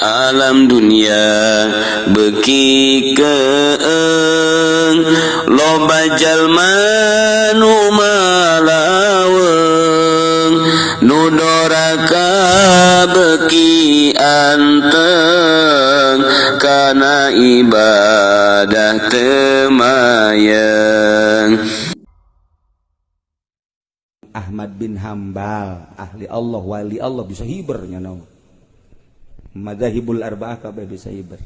alam dunia beki keeng loba jalma nu malaweng nu doraka beki anteng kana ibadah temayeng. Ahmad bin Hambal ahli Allah wali Allah bisa hibernya naon madzhabul arba'ah kabeh bisa hiber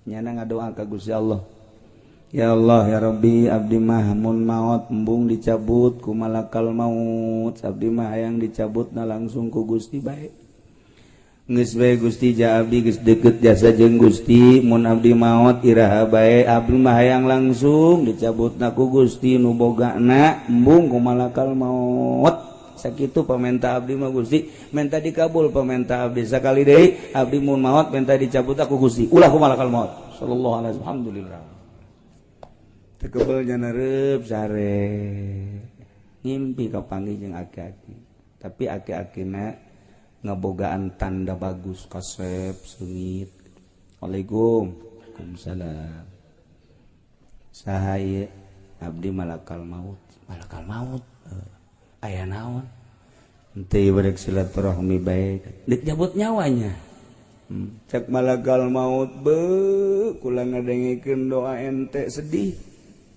nyana ngadoa ka Gusti Allah ya Allah ya Rabbi abdi mah mun maot embung dicabut ku malakal maut abdi mah hayang dicabutna langsung ku Gusti bae geus bae Gusti ja abdi geus deukeut jasa jeung Gusti mun abdi maot iraha bae abdi mah hayang langsung dicabutna ku Gusti nu bogana embung ku malakal maut sakitu pamenta abdi mah Gusti menta dikabul pamenta abdi sakali deui abdi mun maot menta dicabut aku Gusti ulah ku malakal maut sallallahu alaihi wasallam alhamdulillah teu keubel nya neureub sare ngimpi kapanggih jeung aki-aki tapi aki-akina ngabogaan tanda bagus kasep seungit Waalaikumsalam saha ieu abdi malakal maut aya naon henteu barek silaturahmi bae dik nyabut nyawanya cek malakal maut be kula ngadengikeun doa ente sedih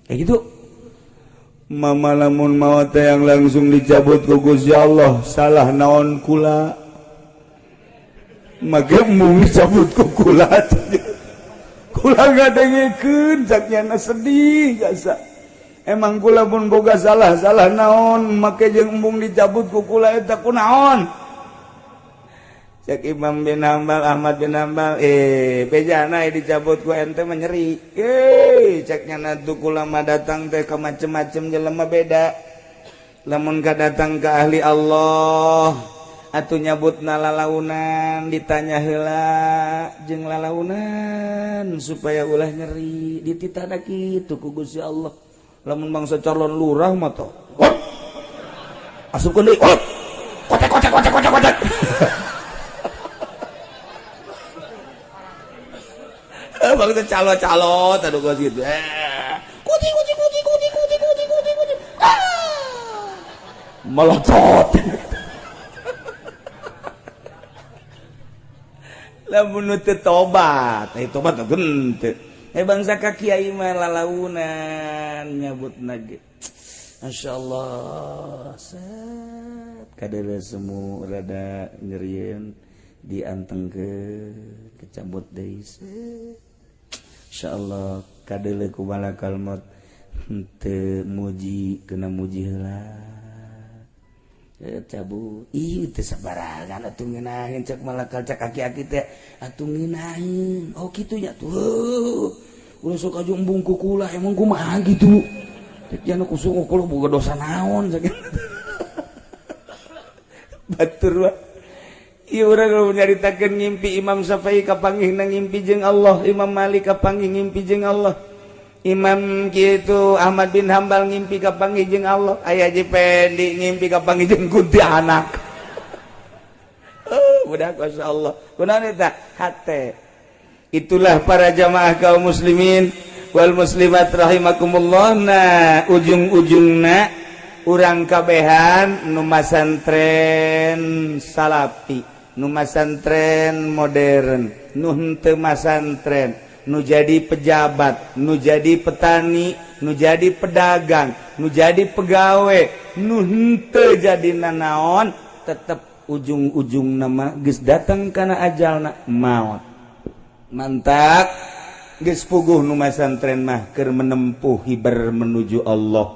kayak gitu mama lamun maut yang langsung dicabut ku Gusti Allah salah naon kula mage mung dicabut ku kula kula ngadengikeun cek nyana sedih jasa emang kula pun boga salah naon make jeung embung dicabut ku kula eta kunaon cek Imam bin Hambal Ahmad bin Hambal bejana dicabut ku ente mah nyeri cek nyana tu kula mah datang teh ka macem-macem jelema beda lamun ka datang ka ahli Allah atuh nyabutna lalaunan ditanya heula jeung lalaunan supaya ulah nyeri dititana kitu ku Gusti Allah lamun bangsa calon lurah mah toh asupkeun deui kotek bangsa calo tadu geus kitu kuti melotot lamun teu tobat tobat teu bangsa ka kiai mah lalaunan nyabutna ge masyaallah set kadele semu rada nyerieun diantengkeun kecabut deui insyaallah kadele ku malakal maut henteu muji kena muji heula cabut ieu teh sabarangan atuh ngeunaheun cek malakal cek aki-aki teh atuh ngeunaheun oh kitu nya tuh ulah sok aju embung ku kula emang kumaha gitu cek nya kusuk kula boga dosa naon sakitu batur wa ieu urang nyaritakeun ngimpi Imam Syafi'i kapanggihna ngimpi jeung Allah Imam Malik kapanggih ngimpi jeung Allah Imam kitu Ahmad bin Hambal ngimpi kapanggih jeung Allah aya Haji Pendi ngimpi kapanggih jeung kunti anak budak masyaallah kunaon eta hate itulah para jamaah kaum muslimin wal muslimat rahimakumullah nah ujung-ujungna urang kabehan nu masantren salafi nu masantren modern nu henteu masantren nu jadi pejabat, nu jadi petani, nu jadi pedagang, nu jadi pegawai, nu henteu jadi nanaon, tetep ujung-ujung nama geus datang kana ajalna maut. Mantap, geus puguh nu masantren mah keur menempuh hiber menuju Allah.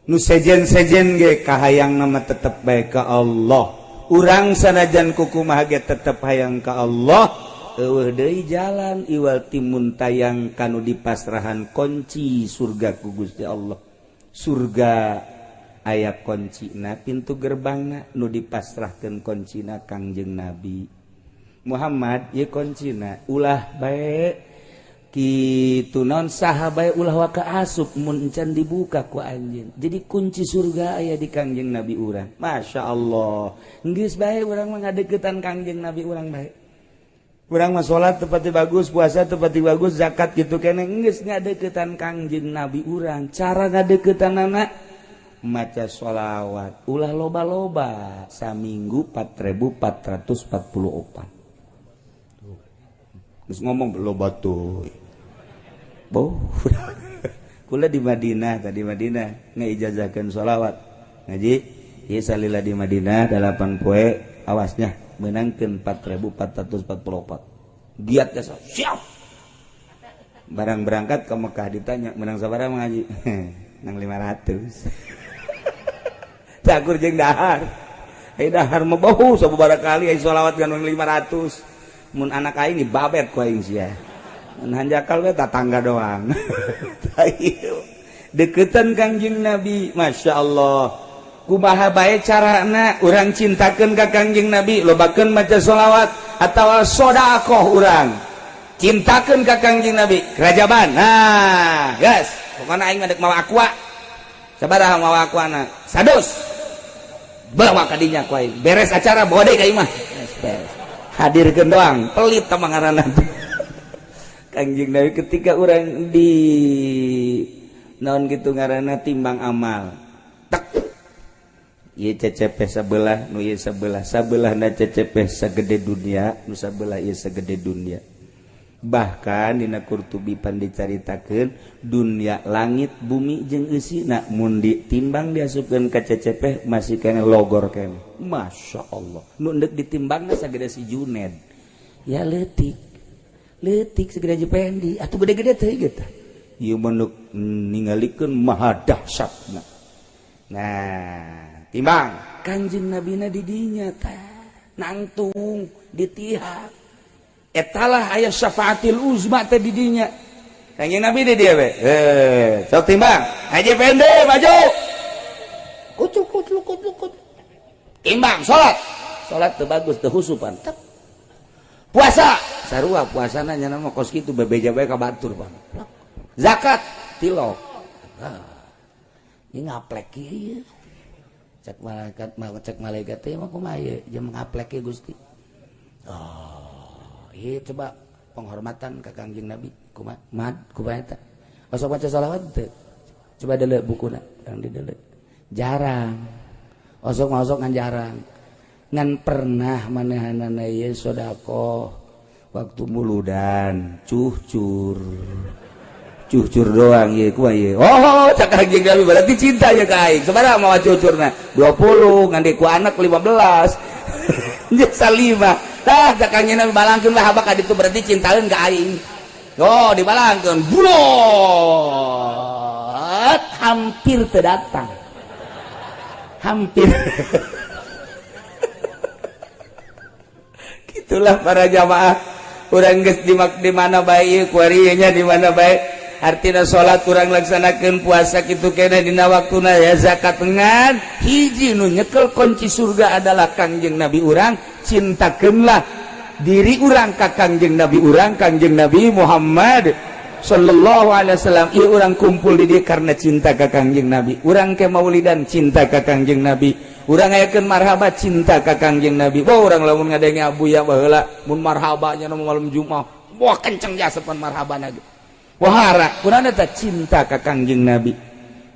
Nu sejen-sejen ge kahayang nama tetep bae ka Allah. Urang sanajan kukumaha ge tetep hayang ka Allah. Eueuh deui jalan iwal timun tayang kanu dipasrahan kunci surga ku Gusti Allah. Surga aya kuncina pintu gerbangna nu dipasrahkeun kuncina Kangjeng Nabi Muhammad ye kuncina ulah bae kitu naon saha bae ulah wa kaasup mun encan dibuka ku anjeun. Jadi kunci surga aya di Kangjeng Nabi urang. Masya Allah. Geus bae urang mah ngadeuketan Kangjeng Nabi urang bae. kurang mah salat tepati bagus, puasa tepati bagus, zakat gitu kene geus ngadeukeutan Kangjeng Nabi urang. Cara ngadeukeutan anak maca sholawat ulah loba-loba saminggu 4444. Geus ngomong loba tuh. Boh. Kula di Madinah, tadi Madinah ngaijazahkeun sholawat. Ngaji ieu salila di Madinah 8 poe awasnya menangkan 4444 giat jasa siap barang berangkat ke Mekah ditanya menang sabaraha mengaji nang 500 cakur jeung dahar dahar mah bau sababaraha kali ai sholawat kan 500 mun anak aing di babet ku aing sia mun hanjakal we tatangga doang deketan Kangjeng Nabi masyaallah. Kumaha bae carana urang cintakeun ka Kangjeng Nabi lobakeun maca sholawat atawa sedekah urang cintakeun ka Kangjeng Nabi kerajaban. Nah guys pokona aing ngadek mawa aqua sabaraha mawa aquana 100 bawa ka dinya ku aing beres acara bawa deui ka imah beres hadirkeun doang pelit tah ngaranna Kangjeng Nabi ketika urang di naon kitu ngaranna timbang amal tek ieu cecepeh sabelah nu ieu sabelahna cecepeh sagede dunia nu sabelah ieu sagede dunia. Bahkan dina Qurtubi pan dicaritakeun dunia langit bumi jeung eusina mun ditimbang diasupkeun ka cecepeh masih kene logor kene. Masyaallah nu endek ditimbangna sagede si Juned ya leutik sagede jependi atuh gede-gede teh gitu ieu manuk ningalikeun maha dahsyatna. Nah timbang Kanjeng Nabi na didinya nangtung ditihak etalah aya syafaatil uzma teh didinya Kanjeng Nabi di dia we sok timbang haji pende maju kucuk timbang salat teu bagus teu husupan puasa sarua puasana nya mah kos kitu bebeja bae ka batur Bang zakat tilok ieu ngaplek ieu cek malaikat teh mah kumaha ye jeung ngaplek ye Gusti. Oh, ieu coba penghormatan ka Kangjeng Nabi kumaha eta. Osok baca shalawat teh. Coba deuleu bukuna, urang dideuleu. Jarang. Osok ngan jarang. Ngan pernah manehanana ye sedekah waktu muludan, cucur doang ye kumaha ye. Oh, cak Kangjeng Nabi berarti cinta ya ka aing. Sabaraha mawa cucurna? 20 ngande ku anak 15. Jasa 5. Tah cak Kangjeng Nabi balangkeun lah habak ka ditu berarti cintaeun ka aing. Oh, dibalangkeun. Bulat hampir teu datang. Hampir. Gitulah para jamaah. Urang geus di mana bae ku ari nya di mana bae. Artina salat urang laksanakeun puasa kitu kene dina waktuna ya zakat ngan hiji nu nyekel kunci surga adalah Kangjeng Nabi urang cintakeunlah diri urang ka Kangjeng Nabi urang Kangjeng Nabi Muhammad sallallahu alaihi wasallam ieu urang kumpul di dieu karena cinta ka Kangjeng Nabi urang ke maulidan cinta ka Kangjeng Nabi urang ngayakeun marhaba cinta ka Kangjeng Nabi boh urang lamun ngadenge abuya baheula mun marhabanya nu malam Jumat wah kenceng jasepan marhabana ge wahara kurang eta cinta ka Kangjeng Nabi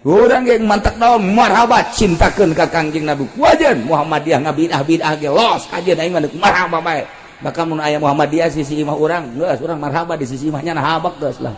urang ge mantak naon marhaba cintakeun ka Kangjeng Nabi wajan Muhammadiyah ngabidah ge los kajeun aing mah marhaba bae maka mun aya Muhammadiyah sisi imah urang geus urang marhaba di sisi imahnya nah habak geus lah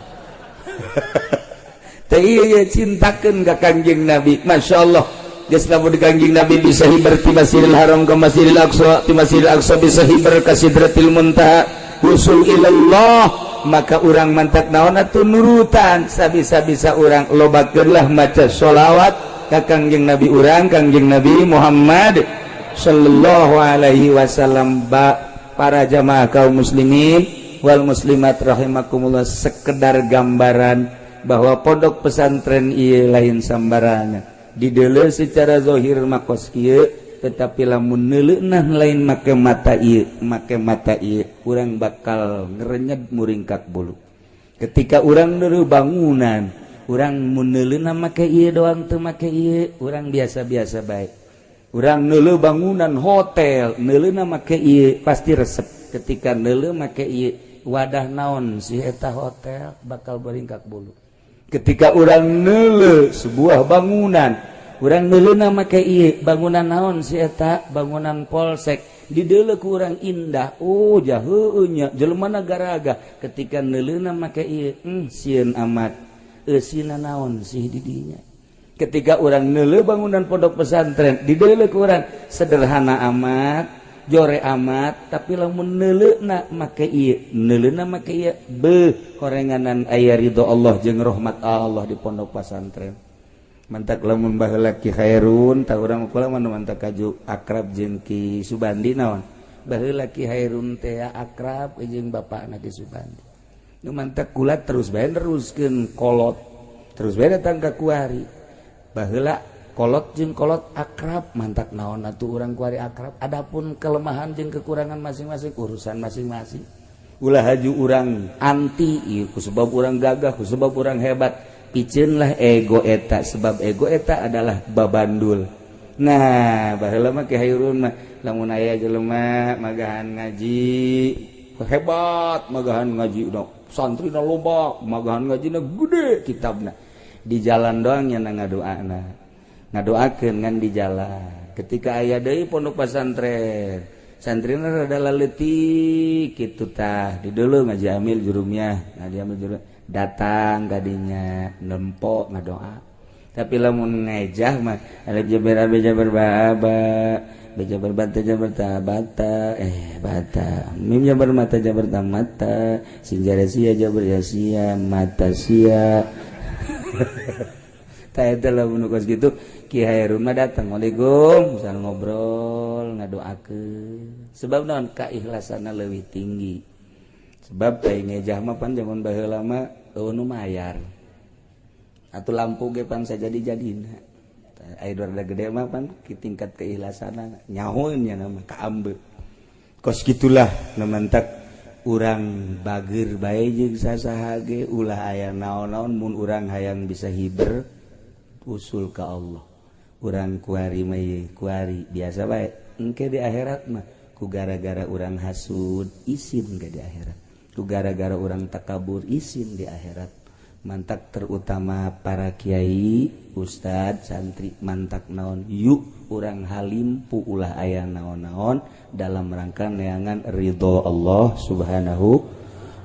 teh ieu cintakeun ka Kangjeng Nabi masyaallah geus lamun Kangjeng Nabi bisa hibar ti Masjidil Haram ka Masjidil Aqsa ti Masjidil Aqsa bisa hibar ka Sidratil Muntaha usul ilallah maka urang mantak naon atuh nurutan sabisa-bisa urang lobakeunlah maca sholawat ka Kangjeng Nabi urang Kangjeng Nabi Muhammad sallallahu alaihi wasallam. Para jamaah kaum muslimin wal muslimat rahimakumullah sekedar gambaran bahwa pondok pesantren ieu lain sambaranna dideuleu secara zahir makos kieu tetapi lamun neuleunnah lain make mata ieu urang bakal ngerenyed muringkak bulu ketika urang neureuh bangunan urang mun neuleunnah make ieu doang teu make ieu urang biasa-biasa bae urang neuleuh bangunan hotel neuleunnah make ieu pasti resep ketika neuleuh make ieu wadah naon si eta hotel bakal beringkak bulu. Ketika urang neuleuh sebuah bangunan, urang neuleuhna make ieu bangunan naon si eta bangunan polsek dideuleuh ku urang indah. Oh jah heueuh nya jelemana garaga ketika neuleuhna make ieu sieun amat eusina naon sih di dinya. Ketika urang neuleuh bangunan pondok pesantren dideuleuh ku urang sederhana amat jore amat tapi lamun neuleuhna make ieu neuleuhna make ieu beuh horenganan aya ridho Allah jeung rahmat Allah di pondok pesantren. Mantak lamun baheula Ki Khairun tah urang kula mantak kaju akrab jeung Ki Subandi naon baheula Ki Khairun teh akrab jeung bapakna Ki Subandi nu mantak kula terus bae neruskeun kolot terus bae datang ka kuari baheula kolot jeung kolot akrab mantak naon atuh urang kuari akrab adapun kelemahan jeung kekurangan masing-masing urusan masing-masing ulah haju urang anti ieu kusebab urang gagah kusebab urang hebat piceun lah ego eta sebab ego eta adalah babandul. Nah baheula mah Ki Khairun mah lamun aya jelema magahan ngaji hebat magahan ngaji santrina loba magahan ngajina gede kitabna di jalan doang nya ngadoakeun ngan di jalan ketika aya deui pondok pesantren santrina rada leutik kitu tah di deuleu ngaji amil jurumiyah ngaji amil jurum datang gadinya nempok ngadoa tapi lamun ngejah mah alif jabar jabar baba jabar bata jabar tabata bata mim jabar mata jabar tamata sin sia jabar sia mata sia ta eta lamun kos kitu Ki Khairun mah datang Waalaikum misal ngobrol ngadoakeun sebab naon kaikhlasanna leuwih tinggi sebab teh ngejah mah pan zaman baheula mah nu mayar atuh lampu ge pan sajadi-jadina aya rada gede mah pan tingkat keikhlasanna nyahoeun nya nama kaambeuk kos kitulah nu mantak urang bageur bae jeung sasaha ge ulah aya naon-naon mun urang hayang bisa hiber usul ka Allah urang kuari mah kuari biasa bae engke di akhirat mah ku gara-gara urang hasud isin ge di akhirat ku gara-gara orang takabur isin di akhirat mantak terutama para kiai ustad santri mantak naon yuk orang halim pu ulah aya naon-naon dalam rangka neangan ridho Allah subhanahu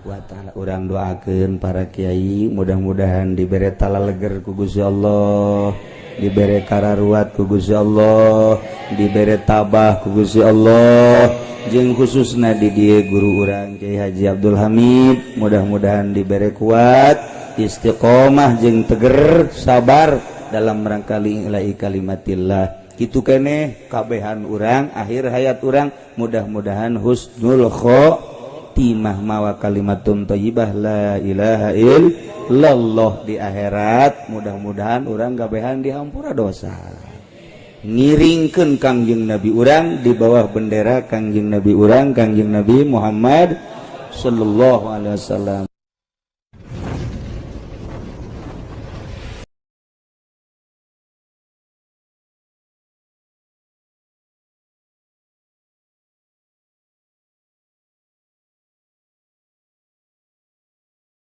wa ta'ala urang doakeun para kiai mudah-mudahan dibere talaleger ku Gusti Allah dibere kararuat ku Gusti Allah dibere tabah ku Gusti Allah jeung khususna di dieu guru urang Kiai Haji Abdul Hamid mudah-mudahan dibere kuat istiqomah jeung teger sabar dalam rangka lillahi kalimatillah kitu keneh kabehan urang akhir hayat urang mudah-mudahan husnul khotimah mawa kalimatun thayyibah la ilaha illallah di akhirat mudah-mudahan urang kabehan dihampura dosa ngiringkeun Kangjeng Nabi urang di bawah bendera Kangjeng Nabi urang Kangjeng Nabi Muhammad sallallahu alaihi wasallam.